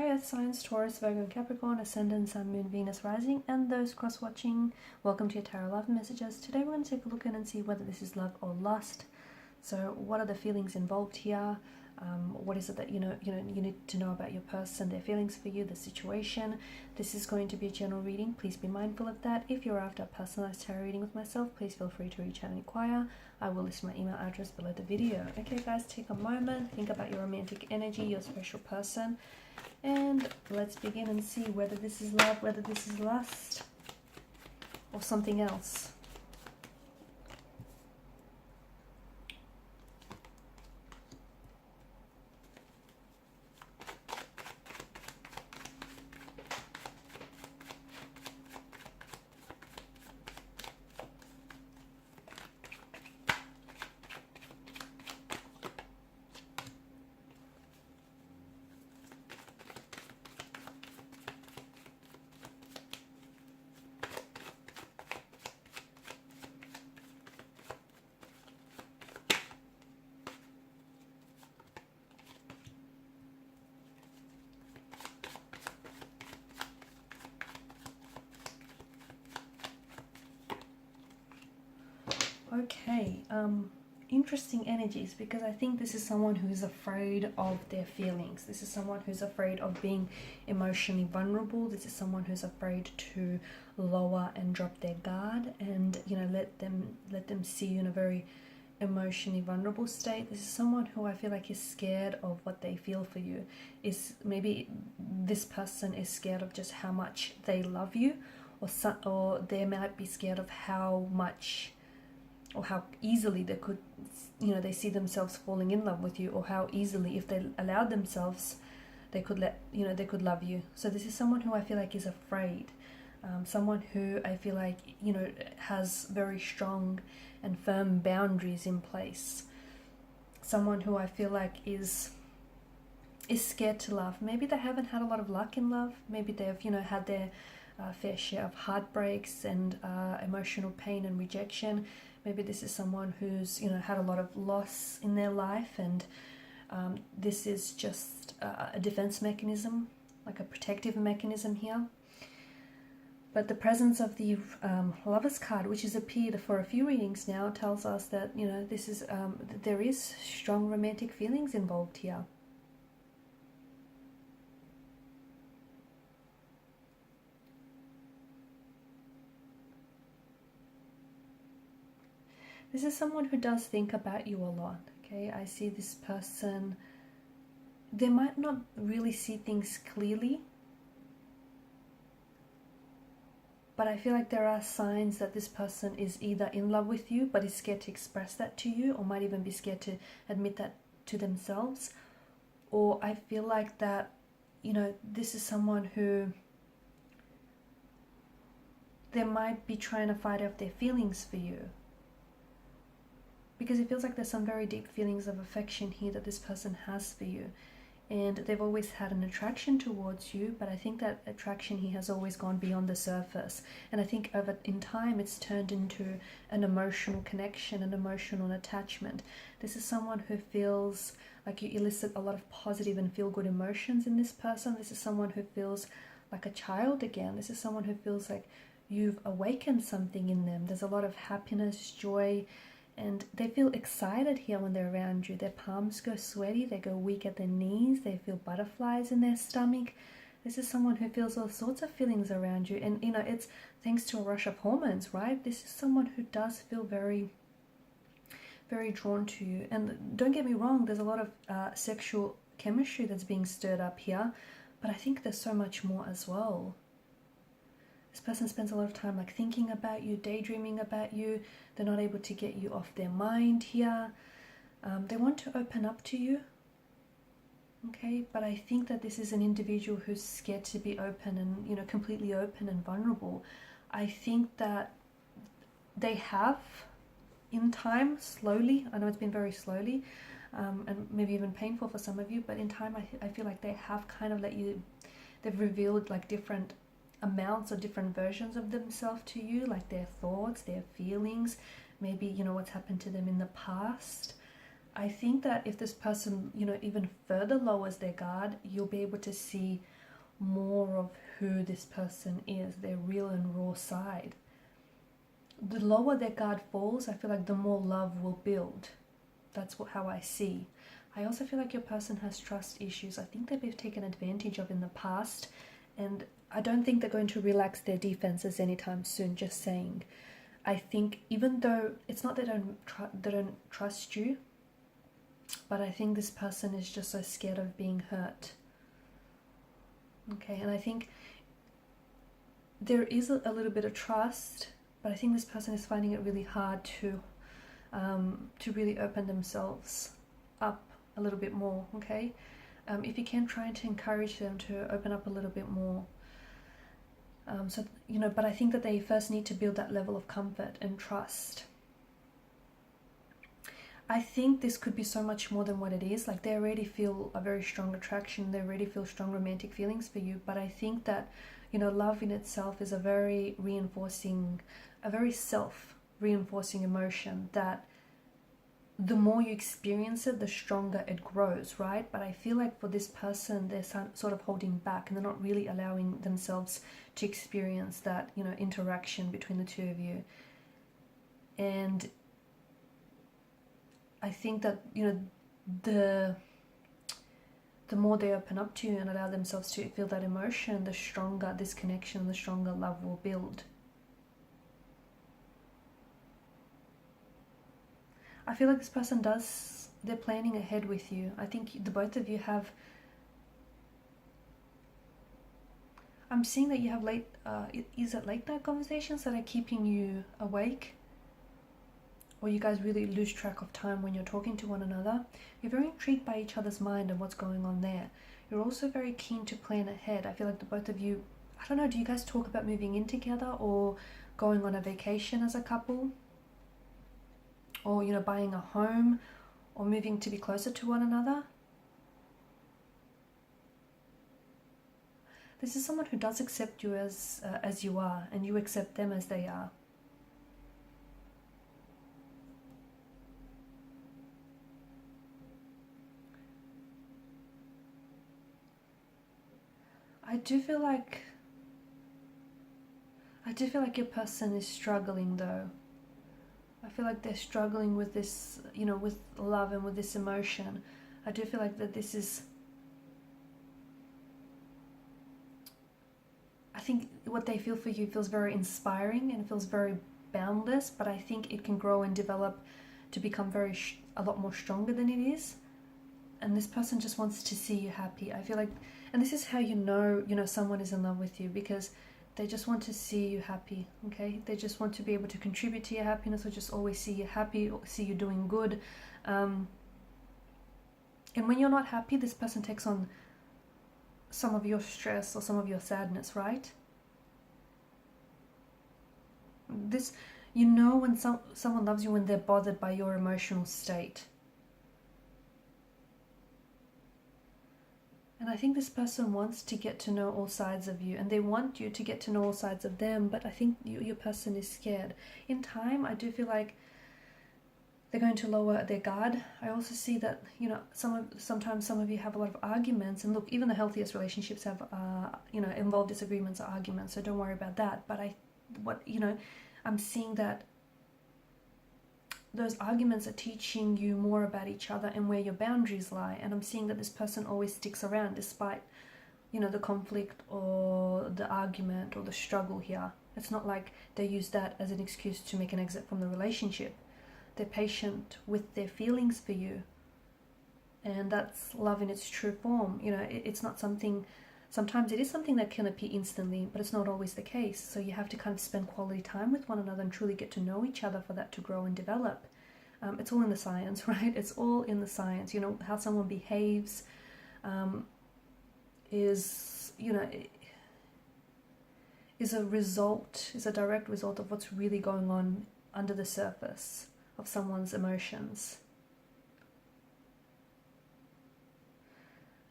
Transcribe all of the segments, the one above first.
Hi Earth signs, Taurus, Virgo, and Capricorn, Ascendant, Sun, Moon, Venus, Rising, and those cross-watching. Welcome to your Tarot Love Messages. Today we're going to take a look at and see whether this is love or lust. So what are the feelings involved here? What is it that you need to know about your person, their feelings for you, the situation? This is going to be a general reading. Please be mindful of that. If you're after a personalized tarot reading with myself, please feel free to reach out and inquire. I will list my email address below the video. Okay guys, take a moment, think about your romantic energy, your special person, and let's begin and see whether this is love, whether this is lust, or something else. Okay, interesting energies, because I think this is someone who is afraid of their feelings. This is someone who's afraid of being emotionally vulnerable. This is someone who's afraid to lower and drop their guard and, you know, let them see you in a very emotionally vulnerable state. This is someone who I feel like is scared of what they feel for you. Is maybe this person is scared of just how much they love you, or they might be scared of how much or how easily they could, you know, they see themselves falling in love with you, or how easily, if they allowed themselves, they could they could love you. So this is someone who I feel like is afraid, someone who I feel like, you know, has very strong and firm boundaries in place, someone who I feel like is scared to love. Maybe they haven't had a lot of luck in love. Maybe they've, you know, had their fair share of heartbreaks and emotional pain and rejection. Maybe this is someone who's, you know, had a lot of loss in their life, and this is just a defense mechanism, like a protective mechanism here. But the presence of the Lovers card, which has appeared for a few readings now, tells us that, you know, this is there is strong romantic feelings involved here. This is someone who does think about you a lot, okay? I see this person, they might not really see things clearly, but I feel like there are signs that this person is either in love with you but is scared to express that to you, or might even be scared to admit that to themselves. Or I feel like that, you know, this is someone who they might be trying to fight off their feelings for you, because it feels like there's some very deep feelings of affection here that this person has for you, and they've always had an attraction towards you, but I think that attraction here has always gone beyond the surface, and I think in time it's turned into an emotional connection, an emotional attachment. This is someone who feels like you elicit a lot of positive and feel-good emotions in this person. This is someone who feels like a child again. This is someone who feels like you've awakened something in them. There's a lot of happiness, joy, and they feel excited here when they're around you. Their palms go sweaty, they go weak at their knees, they feel butterflies in their stomach. This is someone who feels all sorts of feelings around you, and, you know, it's thanks to a rush of hormones, right? This is someone who does feel very, very drawn to you. And don't get me wrong, there's a lot of sexual chemistry that's being stirred up here, but I think there's so much more as well. This person spends a lot of time like thinking about you, daydreaming about you. They're not able to get you off their mind here. They want to open up to you, okay? But I think that this is an individual who's scared to be open and, you know, completely open and vulnerable. I think that they have, in time, slowly, I know it's been very slowly, and maybe even painful for some of you, but in time I feel like they have kind of they've revealed like different amounts or different versions of themselves to you, like their thoughts, their feelings, maybe, you know, what's happened to them in the past. I think that if this person, you know, even further lowers their guard, you'll be able to see more of who this person is, their real and raw side. The lower their guard falls, I feel like the more love will build. That's how I see. I also feel like your person has trust issues. I think they've been taken advantage of in the past, and I don't think they're going to relax their defenses anytime soon, just saying. I think even though it's not that they don't trust you, but I think this person is just so scared of being hurt. Okay, and I think there is a little bit of trust, but I think this person is finding it really hard to really open themselves up a little bit more. Okay, if you can, try to encourage them to open up a little bit more. So, you know, but I think that they first need to build that level of comfort and trust. I think this could be so much more than what it is. Like, they already feel a very strong attraction, they already feel strong romantic feelings for you, but I think that, you know, love in itself is a very self-reinforcing emotion that the more you experience it, the stronger it grows, right? But I feel like for this person, they're sort of holding back and they're not really allowing themselves to experience that, you know, interaction between the two of you. And I think that, you know, the more they open up to you and allow themselves to feel that emotion, the stronger this connection, the stronger love will build. I feel like this person they're planning ahead with you. I think the both of you have, I'm seeing that you have is it late night conversations that are keeping you awake? Or you guys really lose track of time when you're talking to one another. You're very intrigued by each other's mind and what's going on there. You're also very keen to plan ahead. I feel like the both of you, I don't know, do you guys talk about moving in together or going on a vacation as a couple? Or, you know, buying a home or moving to be closer to one another? This is someone who does accept you as you are, and you accept them as they are. I do feel like your person is struggling though. I feel like they're struggling with this, you know, with love and with this emotion. I do feel like that this is, I think what they feel for you feels very inspiring and feels very boundless, but I think it can grow and develop to become a lot more stronger than it is. And this person just wants to see you happy. I feel like, and this is how you know someone is in love with you, because they just want to see you happy. Okay, they just want to be able to contribute to your happiness, or just always see you happy, or see you doing good. And when you're not happy, this person takes on some of your stress or some of your sadness, right? This, you know, when someone loves you when they're bothered by your emotional state. And I think this person wants to get to know all sides of you, and they want you to get to know all sides of them, but I think your person is scared. In time, I do feel like they're going to lower their guard. I also see that, you know, sometimes some of you have a lot of arguments, and look, even the healthiest relationships have, you know, involve disagreements or arguments, so don't worry about that. But I'm seeing that those arguments are teaching you more about each other and where your boundaries lie. And I'm seeing that this person always sticks around despite, you know, the conflict or the argument or the struggle here. It's not like they use that as an excuse to make an exit from the relationship. They're patient with their feelings for you. And that's love in its true form. You know, it's not something, sometimes it is something that can appear instantly, but it's not always the case. So you have to kind of spend quality time with one another and truly get to know each other for that to grow and develop. It's all in the science, right? It's all in the science. You know, how someone behaves is a direct result of what's really going on under the surface of someone's emotions.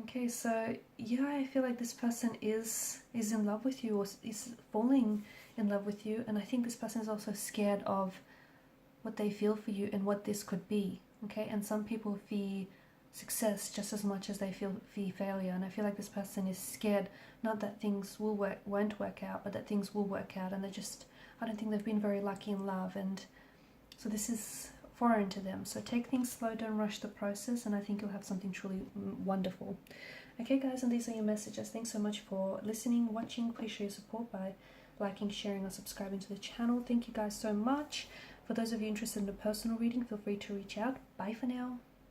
Okay, so yeah, I feel like this person is in love with you, or is falling in love with you, and I think this person is also scared of what they feel for you and what this could be. Okay, and some people fear success just as much as they fear failure, and I feel like this person is scared, not that things won't work out, but that things will work out, and I don't think they've been very lucky in love, and so this is foreign to them. So take things slow, don't rush the process, and I think you'll have something truly wonderful. Okay guys, and these are your messages. Thanks so much for listening, watching. Please show your support by liking, sharing, or subscribing to the channel. Thank you guys so much. For those of you interested in a personal reading, feel free to reach out. Bye for now.